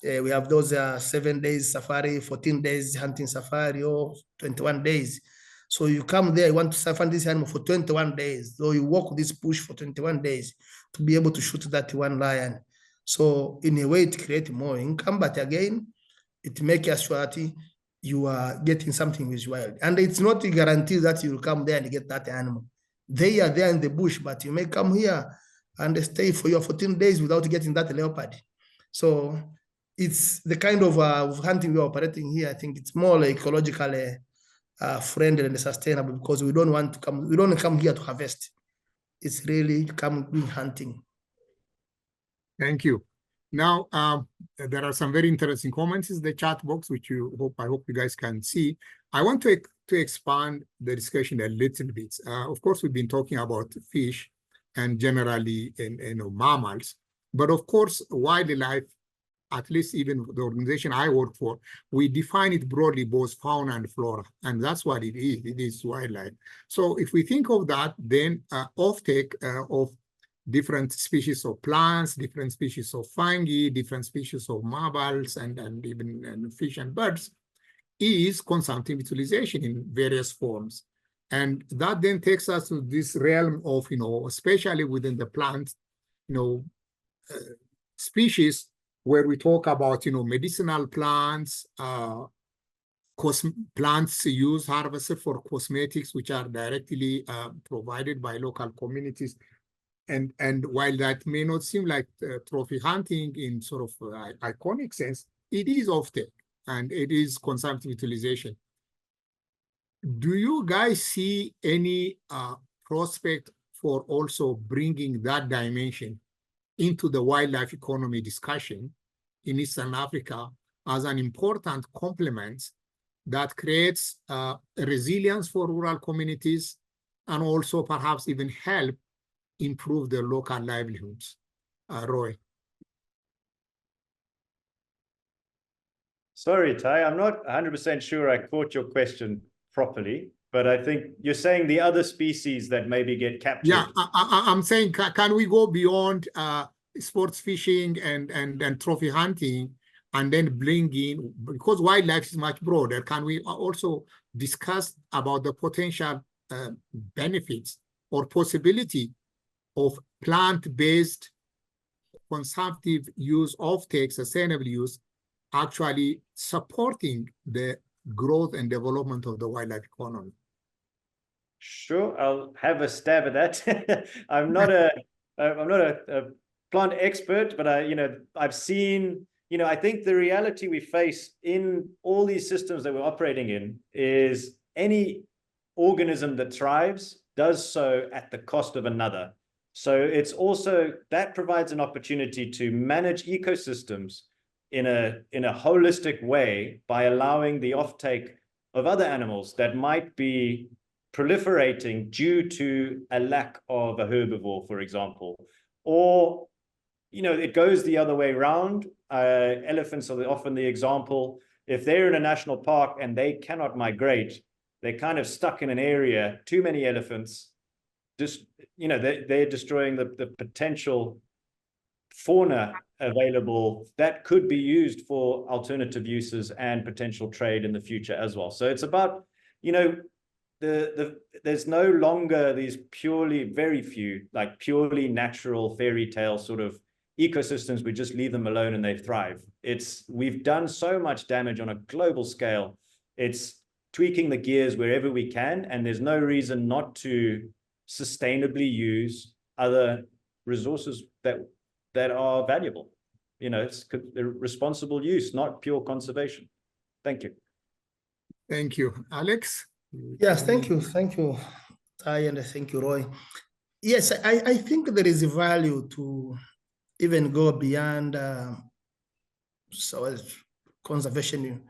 We have those 7 days safari, 14 days hunting safari, or 21 days. So you come there, you want to find this animal for 21 days. So you walk this bush for 21 days to be able to shoot that one lion. So in a way, it creates more income, but again, it makes us sure that you are getting something which is wild. And it's not a guarantee that you will come there and get that animal. They are there in the bush, but you may come here and stay for your 14 days without getting that leopard. So it's the kind of hunting we're operating here. I think it's more like ecologically friendly and sustainable, because we don't want to come. We don't come here to harvest. it's really come doing hunting.
Thank you. Now, there are some very interesting comments in the chat box, which I hope you guys can see. I want to expand the discussion a little bit. Of course, we've been talking about fish and generally mammals, but of course, wildlife, at least even the organization I work for, we define it broadly, both fauna and flora, and that's what it is. It is wildlife. So if we think of that, then offtake of different species of plants, different species of fungi, different species of mammals, and even fish and birds is consumptive utilization in various forms. And that then takes us to this realm of, especially within the plant, species, where we talk about, medicinal plants, plants used harvested for cosmetics, which are directly provided by local communities. And while that may not seem like trophy hunting in sort of iconic sense, it is offtake and it is consumptive utilization. Do you guys see any prospect for also bringing that dimension into the wildlife economy discussion in Eastern Africa as an important complement that creates resilience for rural communities and also perhaps even help improve their local livelihoods? Roy.
Sorry, Ty, I'm not 100% sure I caught your question properly, but I think you're saying the other species that maybe get captured.
Yeah, I'm saying, can we go beyond sports fishing and trophy hunting and then bring in, because wildlife is much broader, can we also discuss about the potential benefits or possibility of plant-based consumptive use, offtake, sustainable use, actually supporting the growth and development of the wildlife economy?
Sure, I'll have a stab at that. I'm not a plant expert, but I've seen, I think the reality we face in all these systems that we're operating in is any organism that thrives does so at the cost of another. So it's also, that provides an opportunity to manage ecosystems in a holistic way by allowing the offtake of other animals that might be proliferating due to a lack of a herbivore, for example. Or, it goes the other way around. Elephants are often the example. If they're in a national park and they cannot migrate, they're kind of stuck in an area, too many elephants, just, they're destroying the potential fauna available that could be used for alternative uses and potential trade in the future as well. So it's about, there's no longer these very few, like purely natural fairy tale sort of ecosystems. We just leave them alone and they thrive. We've done so much damage on a global scale. It's tweaking the gears wherever we can, and there's no reason not to sustainably use other resources that are valuable. It's responsible use, not pure conservation. Thank you.
Thank you. Alex?
Yes, thank you, Ty, and thank you, Roy. Yes, I think there is a value to even go beyond conservation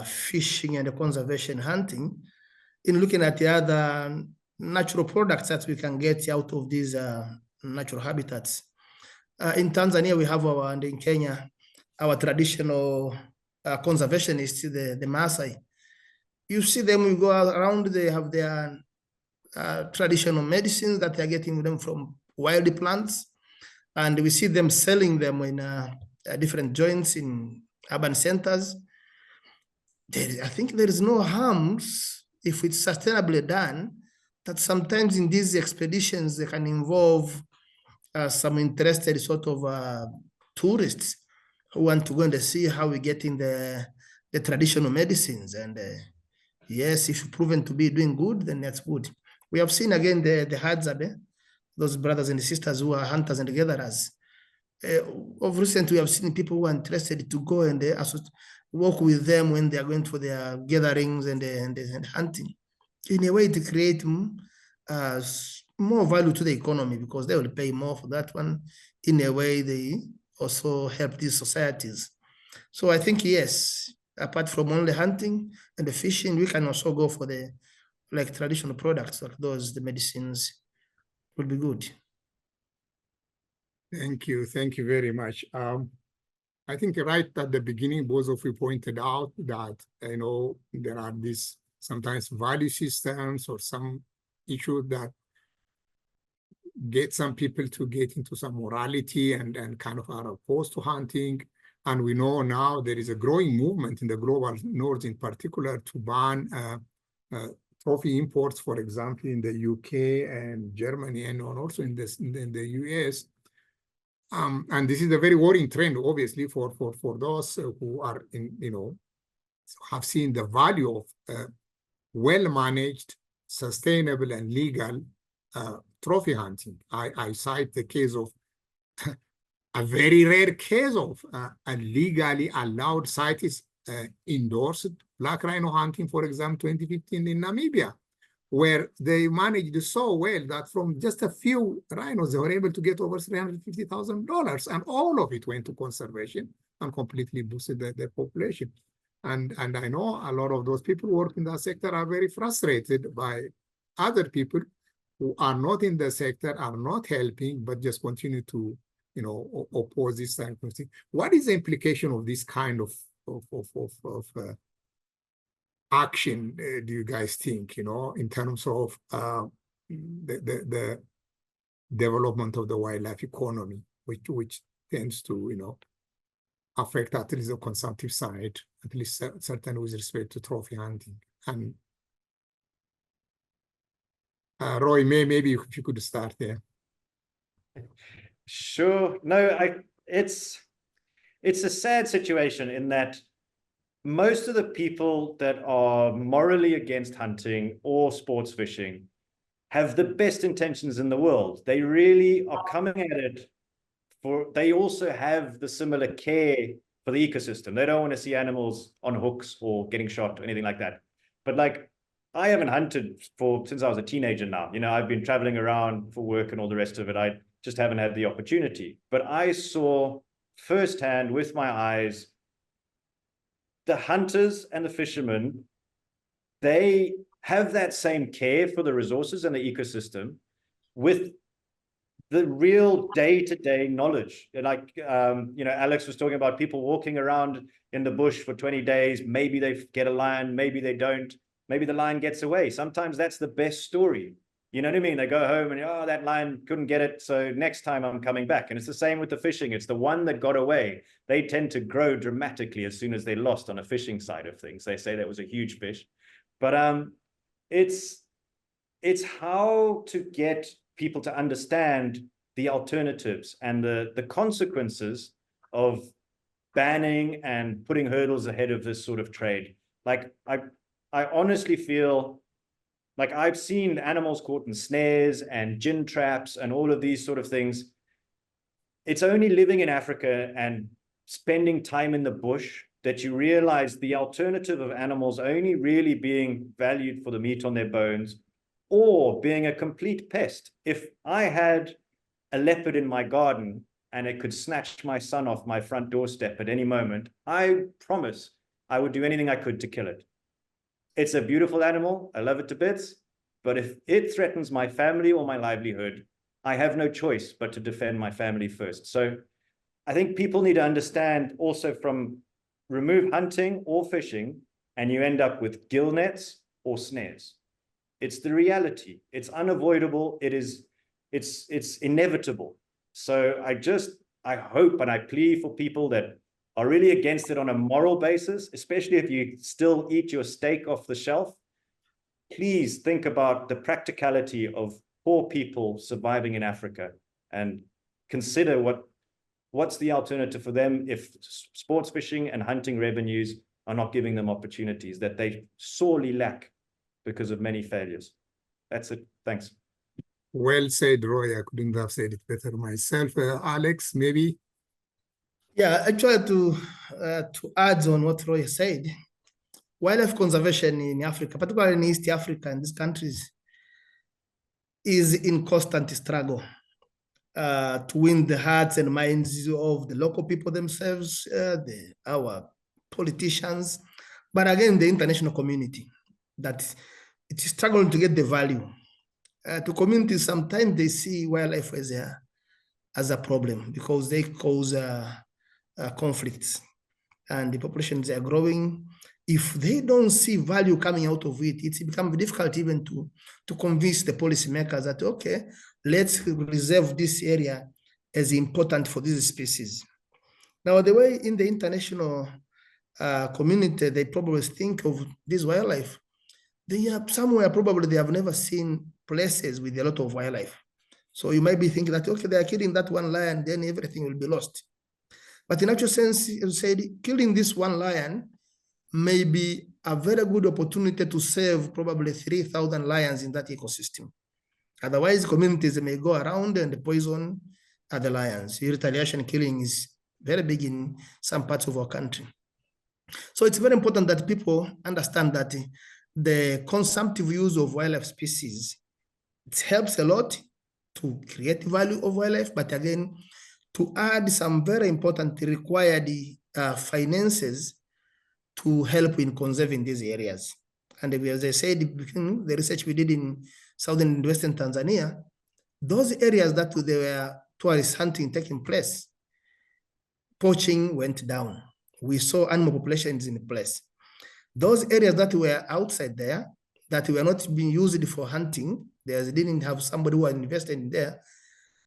fishing and conservation hunting in looking at the other natural products that we can get out of these natural habitats. In Tanzania, we have and in Kenya, our traditional conservationists, the Maasai. You see them, we go around, they have their traditional medicines that they're getting them from wild plants. And we see them selling them in different joints in urban centers. I think there is no harms if it's sustainably done, that sometimes in these expeditions, they can involve some interested sort of tourists who want to go and see how we're getting the traditional medicines. And yes, if proven to be doing good, then that's good. We have seen again the Hadzabe, those brothers and sisters who are hunters and gatherers. Of recent, we have seen people who are interested to go and work with them when they are going for their gatherings and hunting. In a way to create more value to the economy because they will pay more for that one. In a way, they also help these societies. So I think, yes, apart from only hunting and the fishing, we can also go for the like traditional products like those, the medicines would be good.
Thank you very much. I think right at the beginning, both of you pointed out that, you know, there are these sometimes value systems or some issues that get some people to get into some morality and kind of are opposed to hunting. And we know now there is a growing movement in the global north in particular to ban trophy imports, for example, in the UK and Germany and also in the US. And this is a very worrying trend, obviously, for those who are have seen the value of well-managed, sustainable, and legal trophy hunting. I cite the case of a very rare case of a legally allowed CITES endorsed black rhino hunting, for example, 2015 in Namibia, where they managed so well that from just a few rhinos, they were able to get over $350,000, and all of it went to conservation and completely boosted the population. And I know a lot of those people who work in that sector are very frustrated by other people who are not in the sector, are not helping, but just continue to, oppose this type of thing. What is the implication of this kind of action, do you guys think, in terms of the development of the wildlife economy, which tends to, affect at least the consumptive side, at least certainly with respect to trophy hunting? And Roy, maybe if you could start there.
Sure. No, it's a sad situation in that most of the people that are morally against hunting or sports fishing have the best intentions in the world. They really are coming at it they also have the similar care for the ecosystem. They don't want to see animals on hooks or getting shot or anything like that. But like, I haven't hunted since I was a teenager now. I've been traveling around for work and all the rest of it. I just haven't had the opportunity. But I saw firsthand with my eyes the hunters and the fishermen, they have that same care for the resources and the ecosystem with the real day-to-day knowledge. Like, Alex was talking about people walking around in the bush for 20 days. Maybe they get a lion, maybe they don't. Maybe the lion gets away. Sometimes that's the best story. You know what I mean? They go home and, oh, that lion couldn't get it, so next time I'm coming back. And it's the same with the fishing. It's the one that got away. They tend to grow dramatically as soon as they lost on a fishing side of things. They say that was a huge fish. But it's how to get people to understand the alternatives and the consequences of banning and putting hurdles ahead of this sort of trade. Like, I honestly feel like I've seen animals caught in snares and gin traps and all of these sort of things. It's only living in Africa and spending time in the bush that you realize the alternative of animals only really being valued for the meat on their bones or being a complete pest. If I had a leopard in my garden and it could snatch my son off my front doorstep at any moment, I promise I would do anything I could to kill it. It's a beautiful animal. I love it to bits. But if it threatens my family or my livelihood, I have no choice but to defend my family first. So I think people need to understand also from remove hunting or fishing, and you end up with gill nets or snares. It's the reality. It's unavoidable. It's inevitable. So I hope and I plead for people that are really against it on a moral basis, especially if you still eat your steak off the shelf. Please think about the practicality of poor people surviving in Africa and consider what's the alternative for them if sports fishing and hunting revenues are not giving them opportunities that they sorely lack because of many failures. That's it. Thanks.
Well said, Roy. I couldn't have said it better myself. Alex, maybe?
Yeah, I try to add on what Roy said. Wildlife conservation in Africa, particularly in East Africa and these countries, is in constant struggle to win the hearts and minds of the local people themselves, our politicians, but again, the international community, that it is struggling to get the value. To communities, sometimes they see wildlife as a problem because they cause conflicts and the populations are growing. If they don't see value coming out of it, it's become difficult even to convince the policymakers that, okay, let's reserve this area as important for this species. Now, the way in the international community, they probably think of this wildlife, they are somewhere probably they have never seen places with a lot of wildlife. So you might be thinking that, okay, they are killing that one lion, then everything will be lost. But in actual sense, you said killing this one lion may be a very good opportunity to save probably 3,000 lions in that ecosystem. Otherwise, communities may go around and poison the lions. Retaliation killing is very big in some parts of our country. So it's very important that people understand that the consumptive use of wildlife species, it helps a lot to create value of wildlife, but again, to add some very important required finances to help in conserving these areas. And as I said, the research we did in southern and western Tanzania, those areas that there were tourist hunting taking place, poaching went down. We saw animal populations in place. Those areas that were outside there, that were not being used for hunting, they didn't have somebody who had invested in there,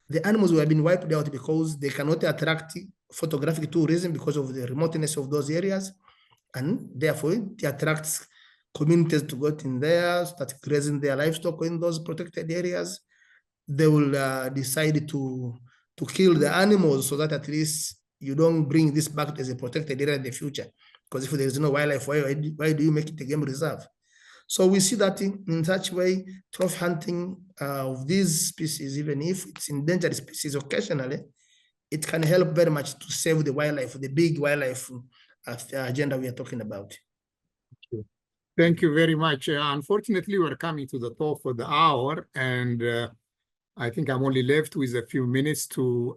the animals were being wiped out because they cannot attract photographic tourism because of the remoteness of those areas. And therefore, it attracts communities to go in there, start grazing their livestock in those protected areas. They will decide to kill the animals so that at least you don't bring this back as a protected area in the future. Because if there is no wildlife, why do you make it a game reserve? So we see that in such way, trophy hunting of these species, even if it's endangered species occasionally, it can help very much to save the wildlife, the big wildlife agenda we are talking about.
Thank you very much. Unfortunately, we're coming to the top of the hour, and I think I'm only left with a few minutes to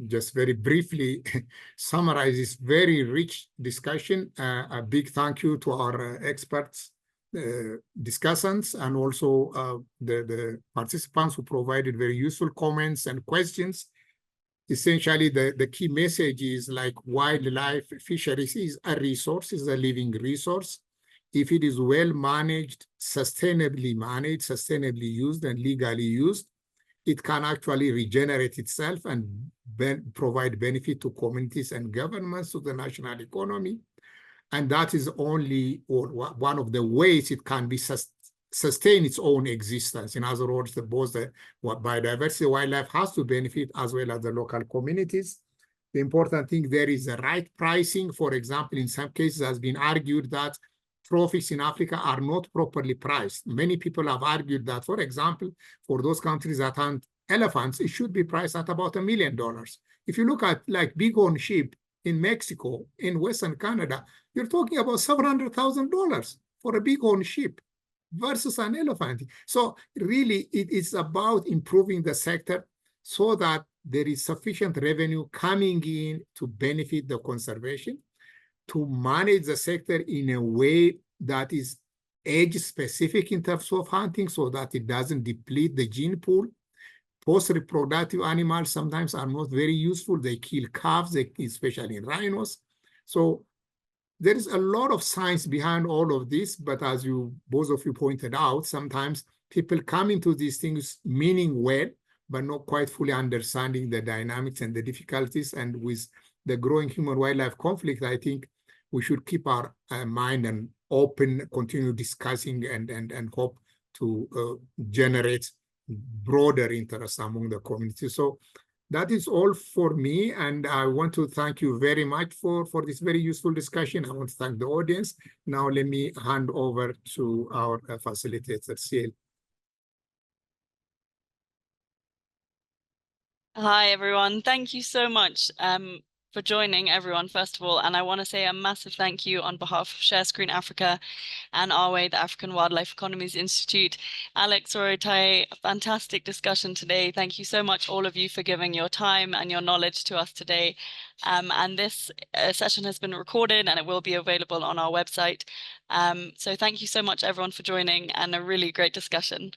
just very briefly summarize this very rich discussion. A big thank you to our experts, discussants, and also the participants who provided very useful comments and questions. Essentially, the key message is like wildlife fisheries is a resource, is a living resource. If it is well managed, sustainably used, and legally used, it can actually regenerate itself and provide benefit to communities and governments, to the national economy. And that is only one of the ways it can be sustain its own existence. In other words, both the biodiversity, wildlife has to benefit as well as the local communities. The important thing there is the right pricing. For example, in some cases, it has been argued that trophies in Africa are not properly priced. Many people have argued that, for example, for those countries that hunt elephants, it should be priced at about $1 million. If you look at like bighorn sheep in Mexico, in Western Canada, you're talking about $700,000 for a bighorn sheep versus an elephant. So really, it is about improving the sector so that there is sufficient revenue coming in to benefit the conservation, to manage the sector in a way that is age-specific in terms of hunting so that it doesn't deplete the gene pool. Post-reproductive animals sometimes are not very useful. They kill calves, especially in rhinos. So there is a lot of science behind all of this, but as both of you pointed out, sometimes people come into these things meaning well, but not quite fully understanding the dynamics and the difficulties. And with the growing human-wildlife conflict, I think we should keep our mind and open, continue discussing, and hope to generate broader interest among the community. So that is all for me, and I want to thank you very much for this very useful discussion. I want to thank the audience. Now let me hand over to our facilitator, Ciel.
Hi, everyone. Thank you so much for joining, everyone, first of all. And I want to say a massive thank you on behalf of ShareScreen Africa and Arwe, the African Wildlife Economies Institute. Alex Orotai, a fantastic discussion today. Thank you so much, all of you, for giving your time and your knowledge to us today. And this session has been recorded and it will be available on our website. So thank you so much, everyone, for joining, and a really great discussion.